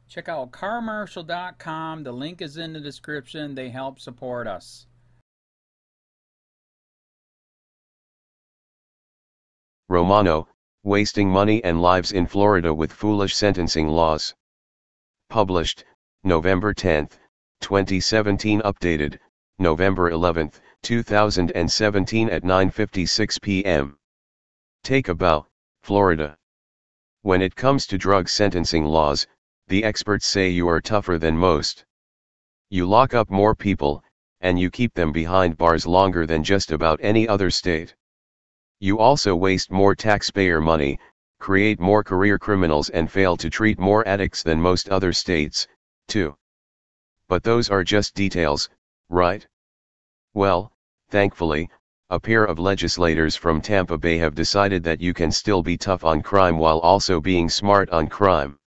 Check out carmarshal.com. The link is in the description. They help support us. Romano, wasting money and lives in Florida with foolish sentencing laws. Published, November 10, 2017. Updated, November 11, 2017 at 9:56 p.m. Take a bow, Florida. When it comes to drug sentencing laws, the experts say you are tougher than most. You lock up more people, and you keep them behind bars longer than just about any other state. You also waste more taxpayer money, create more career criminals and fail to treat more addicts than most other states, too. But those are just details, right? Well, thankfully, a pair of legislators from Tampa Bay have decided that you can still be tough on crime while also being smart on crime.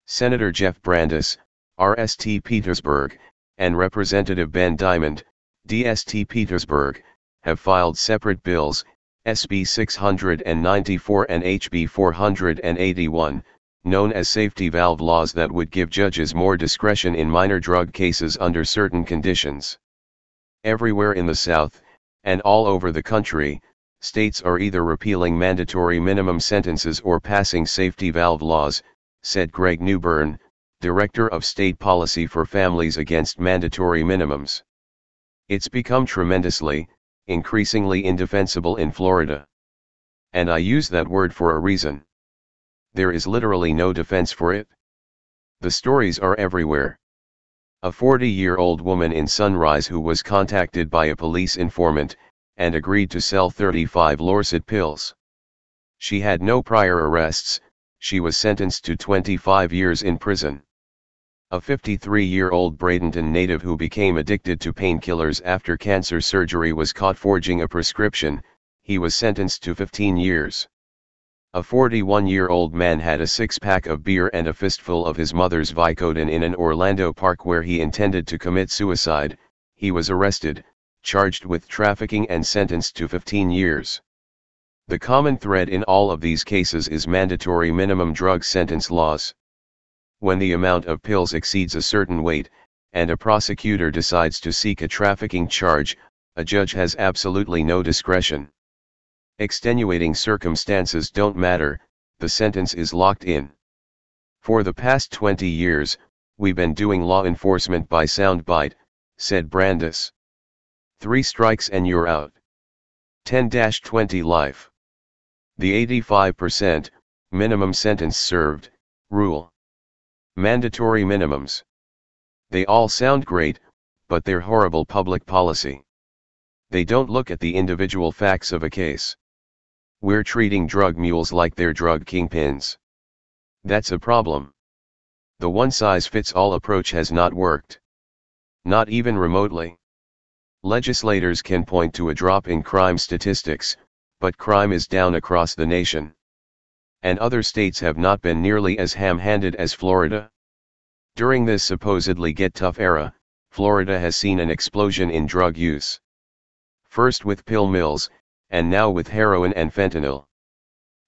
Senator Jeff Brandes, RST Petersburg, and Representative Ben Diamond, DST Petersburg, have filed separate bills, SB 694 and HB 481, known as safety valve laws that would give judges more discretion in minor drug cases under certain conditions. Everywhere in the South, and all over the country, states are either repealing mandatory minimum sentences or passing safety valve laws, said Greg Newbern, Director of State Policy for Families Against Mandatory Minimums. It's become tremendously, increasingly indefensible in Florida. And I use that word for a reason. There is literally no defense for it. The stories are everywhere. A 40-year-old woman in Sunrise who was contacted by a police informant, and agreed to sell 35 Lorcet pills. She had no prior arrests, she was sentenced to 25 years in prison. A 53-year-old Bradenton native who became addicted to painkillers after cancer surgery was caught forging a prescription, he was sentenced to 15 years. A 41-year-old man had a six-pack of beer and a fistful of his mother's Vicodin in an Orlando park where he intended to commit suicide. He was arrested, charged with trafficking and sentenced to 15 years. The common thread in all of these cases is mandatory minimum drug sentence laws. When the amount of pills exceeds a certain weight, and a prosecutor decides to seek a trafficking charge, a judge has absolutely no discretion. Extenuating circumstances don't matter, the sentence is locked in. For the past 20 years, we've been doing law enforcement by soundbite, said Brandes. 3 strikes and you're out. 10-20 life. The 85%, minimum sentence served, rule. Mandatory minimums. They all sound great, but they're horrible public policy. They don't look at the individual facts of a case. We're treating drug mules like they're drug kingpins. That's a problem. The one-size-fits-all approach has not worked. Not even remotely. Legislators can point to a drop in crime statistics, but crime is down across the nation. And other states have not been nearly as ham-handed as Florida. During this supposedly get tough era, Florida has seen an explosion in drug use. First with pill mills, and now with heroin and fentanyl.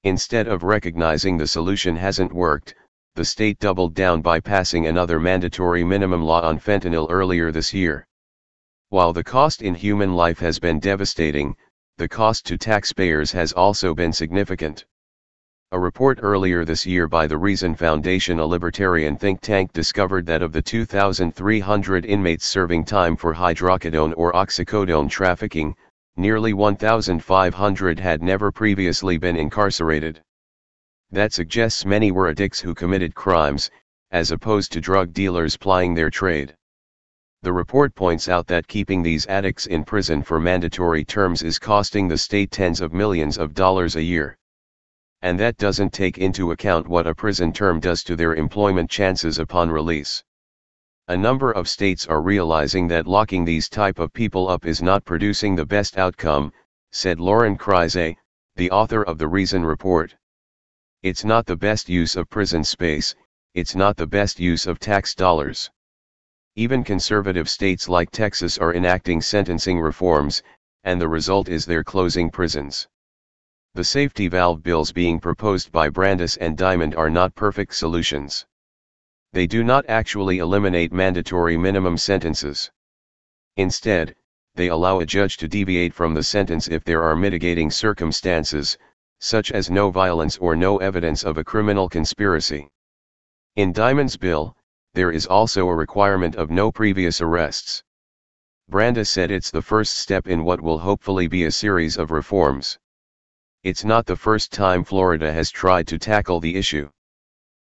Instead of recognizing the solution hasn't worked, the state doubled down by passing another mandatory minimum law on fentanyl earlier this year. While the cost in human life has been devastating, the cost to taxpayers has also been significant. A report earlier this year by the Reason Foundation, a libertarian think tank, discovered that of the 2,300 inmates serving time for hydrocodone or oxycodone trafficking, nearly 1,500 had never previously been incarcerated. That suggests many were addicts who committed crimes, as opposed to drug dealers plying their trade. The report points out that keeping these addicts in prison for mandatory terms is costing the state tens of millions of dollars a year. And that doesn't take into account what a prison term does to their employment chances upon release. A number of states are realizing that locking these type of people up is not producing the best outcome, said Lauren Kreise, the author of the Reason Report. It's not the best use of prison space, it's not the best use of tax dollars. Even conservative states like Texas are enacting sentencing reforms, and the result is they're closing prisons. The safety valve bills being proposed by Brandes and Diamond are not perfect solutions. They do not actually eliminate mandatory minimum sentences. Instead, they allow a judge to deviate from the sentence if there are mitigating circumstances, such as no violence or no evidence of a criminal conspiracy. In Diamond's bill, there is also a requirement of no previous arrests. Branda said it's the first step in what will hopefully be a series of reforms. It's not the first time Florida has tried to tackle the issue.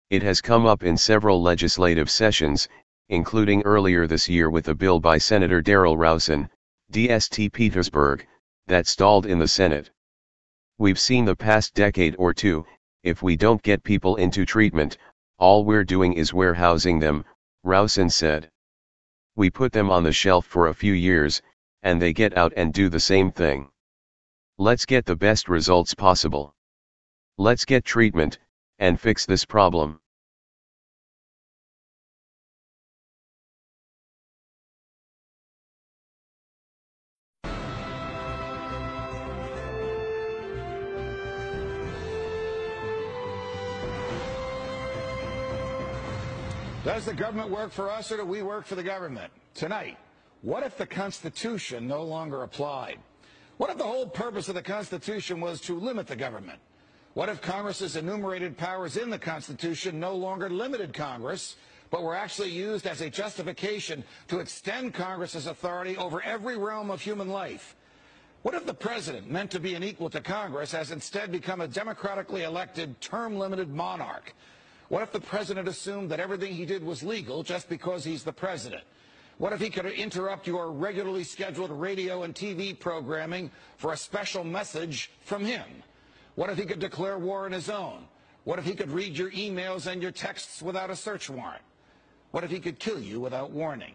It has come up in several legislative sessions, including earlier this year with a bill by Senator Darrell Rouson, DST Petersburg, that stalled in the Senate. We've seen the past decade or two, if we don't get people into treatment, all we're doing is warehousing them, Rouson said. We put them on the shelf for a few years, and they get out and do the same thing. Let's get the best results possible. Let's get treatment, and fix this problem. Does the government work for us or do we work for the government? Tonight, what if the Constitution no longer applied? What if the whole purpose of the Constitution was to limit the government? What if Congress's enumerated powers in the Constitution no longer limited Congress, but were actually used as a justification to extend Congress's authority over every realm of human life? What if the president, meant to be an equal to Congress, has instead become a democratically elected, term-limited monarch? What if the president assumed that everything he did was legal just because he's the president? What if he could interrupt your regularly scheduled radio and TV programming for a special message from him? What if he could declare war on his own? What if he could read your emails and your texts without a search warrant? What if he could kill you without warning?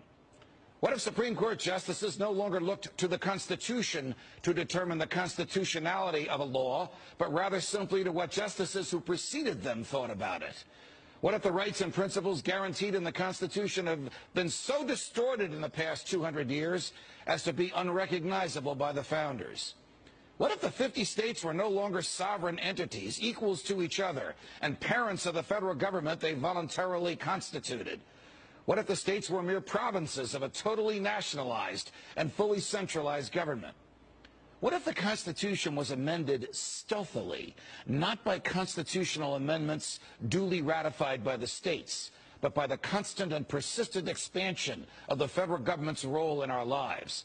What if Supreme Court justices no longer looked to the Constitution to determine the constitutionality of a law, but rather simply to what justices who preceded them thought about it? What if the rights and principles guaranteed in the Constitution have been so distorted in the past 200 years as to be unrecognizable by the founders? What if the 50 states were no longer sovereign entities, equals to each other, and parents of the federal government they voluntarily constituted? What if the states were mere provinces of a totally nationalized and fully centralized government? What if the Constitution was amended stealthily, not by constitutional amendments duly ratified by the states, but by the constant and persistent expansion of the federal government's role in our lives?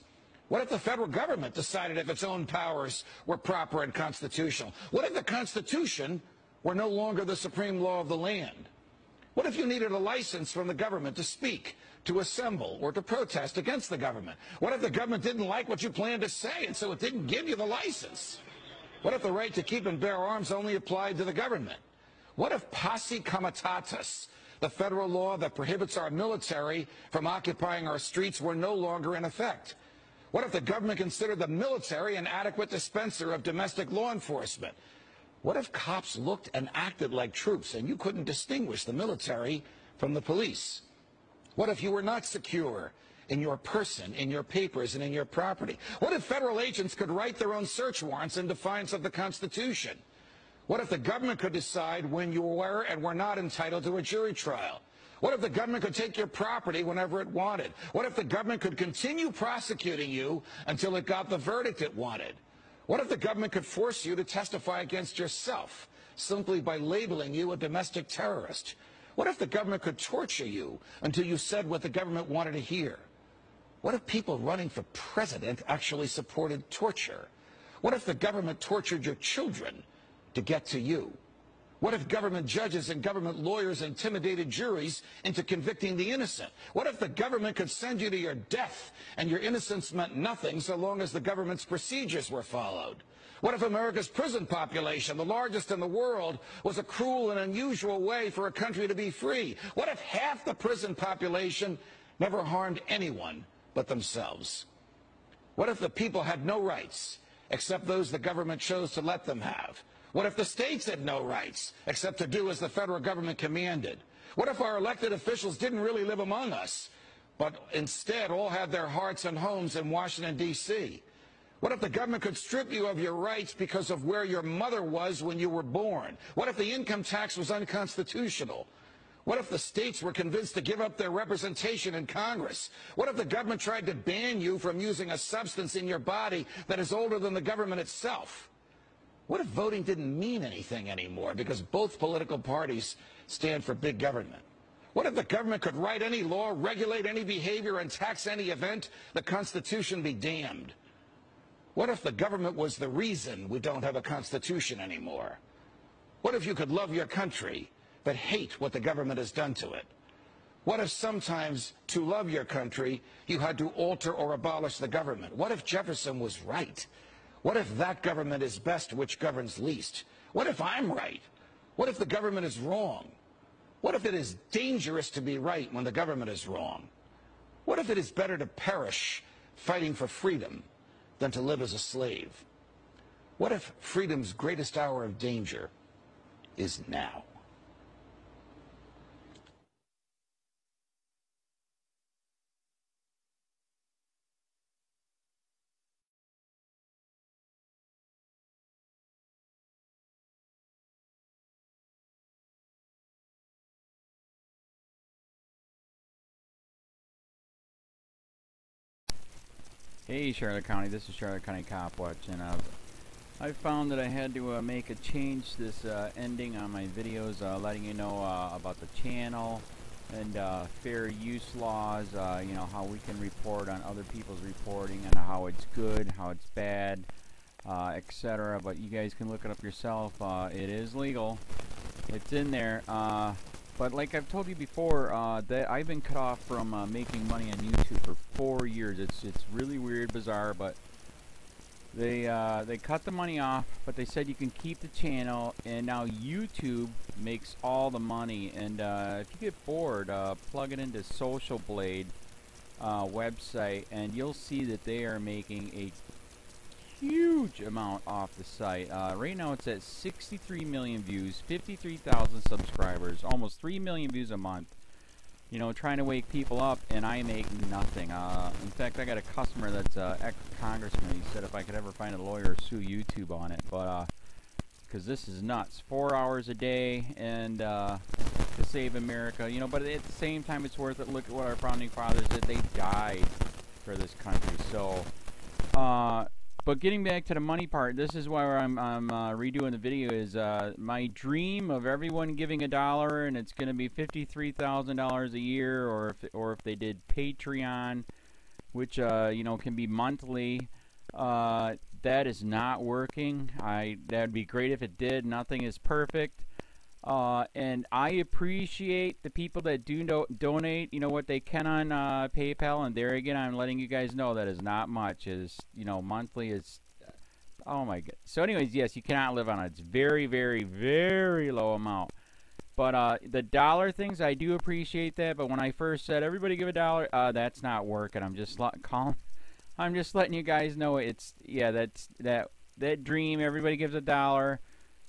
What if the federal government decided if its own powers were proper and constitutional? What if the Constitution were no longer the supreme law of the land? What if you needed a license from the government to speak, to assemble, or to protest against the government? What if the government didn't like what you planned to say, and so it didn't give you the license? What if the right to keep and bear arms only applied to the government? What if posse comitatus, the federal law that prohibits our military from occupying our streets, were no longer in effect? What if the government considered the military an adequate dispenser of domestic law enforcement? What if cops looked and acted like troops and you couldn't distinguish the military from the police? What if you were not secure in your person, in your papers, and in your property? What if federal agents could write their own search warrants in defiance of the Constitution? What if the government could decide when you were and were not entitled to a jury trial? What if the government could take your property whenever it wanted? What if the government could continue prosecuting you until it got the verdict it wanted? What if the government could force you to testify against yourself simply by labeling you a domestic terrorist? What if the government could torture you until you said what the government wanted to hear? What if people running for president actually supported torture? What if the government tortured your children to get to you? What if government judges and government lawyers intimidated juries into convicting the innocent? What if the government could send you to your death and your innocence meant nothing so long as the government's procedures were followed? What if America's prison population, the largest in the world, was a cruel and unusual way for a country to be free? What if half the prison population never harmed anyone but themselves? What if the people had no rights except those the government chose to let them have? What if the states had no rights except to do as the federal government commanded? What if our elected officials didn't really live among us, but instead all had their hearts and homes in Washington, D.C.? What if the government could strip you of your rights because of where your mother was when you were born? What if the income tax was unconstitutional? What if the states were convinced to give up their representation in Congress? What if the government tried to ban you from using a substance in your body that is older than the government itself? What if voting didn't mean anything anymore because both political parties stand for big government? What if the government could write any law, regulate any behavior, and tax any event? The Constitution be damned. What if the government was the reason we don't have a Constitution anymore? What if you could love your country but hate what the government has done to it? What if sometimes to love your country you had to alter or abolish the government? What if Jefferson was right? What if that government is best which governs least? What if I'm right? What if the government is wrong? What if it is dangerous to be right when the government is wrong? What if it is better to perish fighting for freedom than to live as a slave? What if freedom's greatest hour of danger is now? Hey Charlotte County, this is Charlotte County COPWATCH, and I found that I had to make a change this ending on my videos, letting you know about the channel and fair use laws, you know, how we can report on other people's reporting and how it's good, how it's bad, etc. But you guys can look it up yourself. It is legal. It's in there. But like I've told you before, that I've been cut off from making money on YouTube for 4 years. It's really weird, bizarre, but they cut the money off, but they said you can keep the channel, and now YouTube makes all the money. And if you get bored, plug it into Social Blade website, and you'll see that they are making a huge amount off the site. Right now it's at 63 million views, 53,000 subscribers, almost 3 million views a month. You know, trying to wake people up, and I make nothing. In fact, I got a customer that's ex-congressman. He said if I could ever find a lawyer, sue YouTube on it. But because this is nuts. 4 hours a day, and to save America. You know, but at the same time, it's worth it. Look at what our founding fathers did. They died for this country. So, but getting back to the money part, this is why I'm redoing the video. Is my dream of everyone giving $1, and it's going to be $53,000 a year, or if they did Patreon, which you know, can be monthly. That is not working. That'd be great if it did. Nothing is perfect. And I appreciate the people that do donate, you know, what they can on PayPal, and there again, I'm letting you guys know that is not much. Is, you know, monthly is, oh my god. So anyways, yes, you cannot live on it. It's very, very, very low amount. But the dollar things, I do appreciate that. But when I first said everybody give $1, that's not working. I'm just letting you guys know it's, yeah, that dream. Everybody gives $1.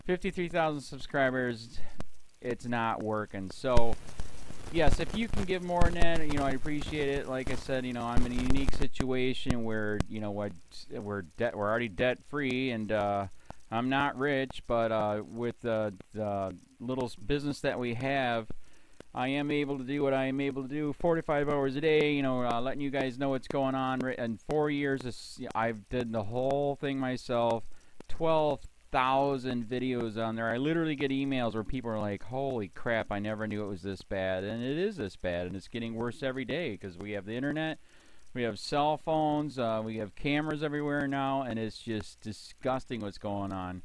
53,000 subscribers, it's not working. So yes, if you can give more than that, you know, I appreciate it. Like I said, you know, I'm in a unique situation where, you know, we're already debt free, and I'm not rich, but with the little business that we have, I am able to do what I am able to do 45 hours a day, you know, letting you guys know what's going on. In 4 years, I've did the whole thing myself. 12,000 videos on there. I literally get emails where people are like, holy crap, I never knew it was this bad. And it is this bad, and it's getting worse every day because we have the internet, we have cell phones, we have cameras everywhere now, and it's just disgusting what's going on.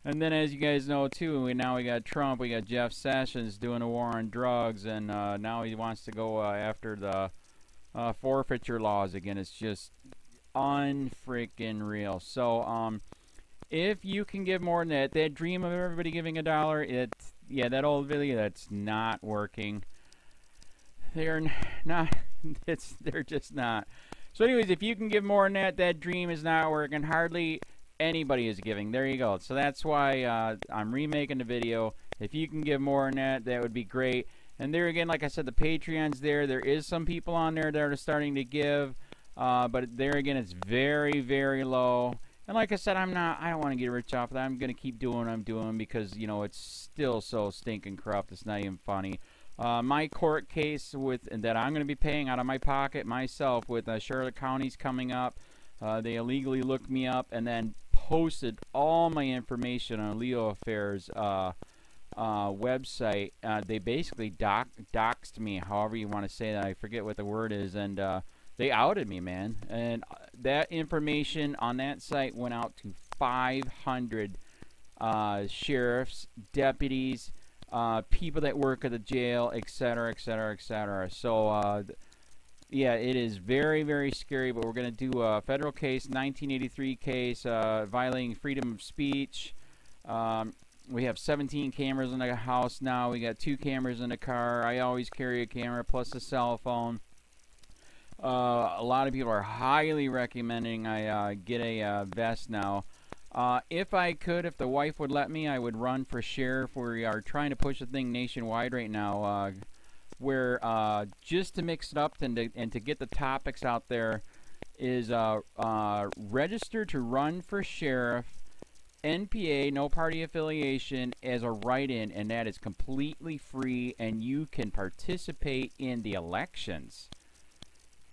And then, as you guys know too, we got Trump, we got Jeff Sessions doing a war on drugs, and now he wants to go after the forfeiture laws again. It's just unfreaking real. So if you can give more than that dream of everybody giving $1, yeah, that old video, that's not working. They're not, they're just not. So anyways, if you can give more than that dream is not working. Hardly anybody is giving. There you go. So that's why I'm remaking the video. If you can give more than that would be great. And there again, like I said, the Patreon's there. There is some people on there that are starting to give, but there again, it's very, very low. And like I said, I don't want to get rich off of that. I'm going to keep doing what I'm doing because, you know, it's still so stinking corrupt. It's not even funny. My court case that I'm going to be paying out of my pocket myself with Charlotte County's coming up. They illegally looked me up and then posted all my information on LEOAFFAIRS website. They basically doxed me, however you want to say that. I forget what the word is, and they outed me, man. And that information on that site went out to 500 sheriffs, deputies, people that work at the jail, etc., etc., etc. So, yeah, it is very, very scary, but we're going to do a federal case, 1983 case, violating freedom of speech. We have 17 cameras in the house now. We got 2 cameras in the car. I always carry a camera plus a cell phone. A lot of people are highly recommending I get a vest now. If the wife would let me, I would run for sheriff. We are trying to push the thing nationwide right now. Where just to mix it up and to get the topics out there is register to run for sheriff, NPA, no party affiliation, as a write-in, and that is completely free, and you can participate in the elections.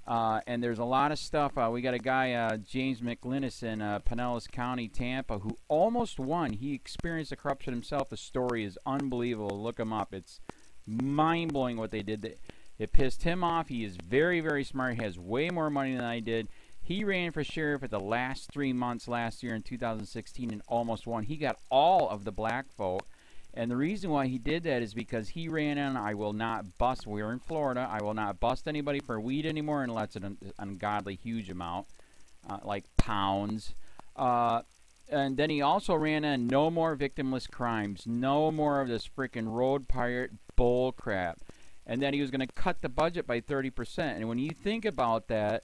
And there's a lot of stuff. We got a guy, James McLinnis in Pinellas County, Tampa, who almost won. He experienced the corruption himself. The story is unbelievable. Look him up. It's mind-blowing what they did. It pissed him off. He is very, very smart. He has way more money than I did. He ran for sheriff at the last 3 months last year in 2016 and almost won. He got all of the black vote. And the reason why he did that is because he ran on, I will not bust, we're in Florida, I will not bust anybody for weed anymore unless it's an ungodly huge amount, like pounds. And then he also ran on no more victimless crimes, no more of this freaking road pirate bull crap. And then he was going to cut the budget by 30%. And when you think about that,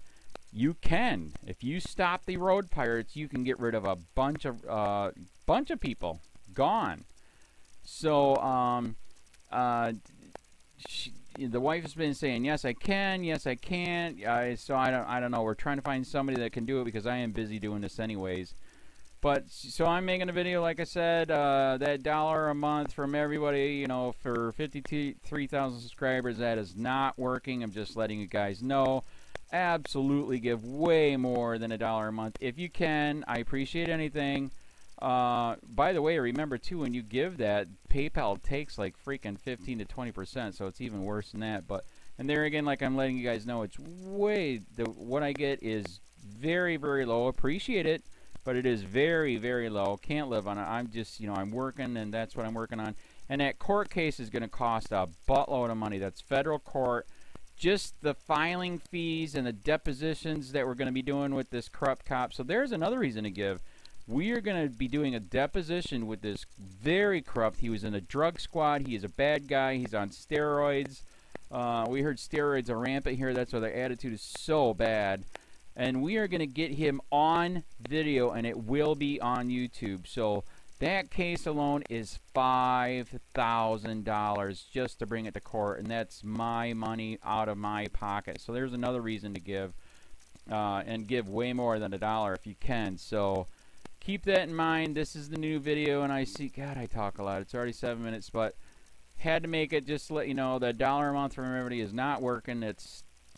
you can. If you stop the road pirates, you can get rid of a bunch of people. Gone. So, the wife has been saying, yes, I can, yes, I can't. So I don't know. We're trying to find somebody that can do it because I am busy doing this anyways. But, so I'm making a video, like I said, that $1 a month from everybody, you know, for 53,000 subscribers, that is not working. I'm just letting you guys know. Absolutely give way more than $1 a month. If you can, I appreciate anything. By the way, remember too, when you give that, PayPal takes like freaking 15 to 20%, so it's even worse than that. But, and there again, like I'm letting you guys know, it's way, what I get is very, very low. Appreciate it, but it is very, very low. Can't live on it. I'm just, you know, I'm working, and that's what I'm working on. And that court case is going to cost a buttload of money. That's federal court. Just the filing fees and the depositions that we're going to be doing with this corrupt cop. So there's another reason to give. We are going to be doing a deposition with this very corrupt. He was in a drug squad. He is a bad guy. He's on steroids. We heard steroids are rampant here. That's why their attitude is so bad. And we are going to get him on video, and it will be on YouTube. So that case alone is $5,000 just to bring it to court, and that's my money out of my pocket. So there's another reason to give, and give way more than $1 if you can. So keep that in mind. This is the new video, and I see, God, I talk a lot. It's already 7 minutes, but had to make it just to let you know that $1 a month from everybody is not working.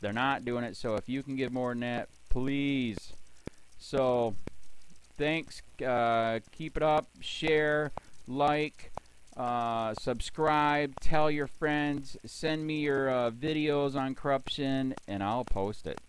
They're not doing it. So if you can give more than that, please. So thanks. Keep it up. Share, like, subscribe, tell your friends, send me your videos on corruption, and I'll post it.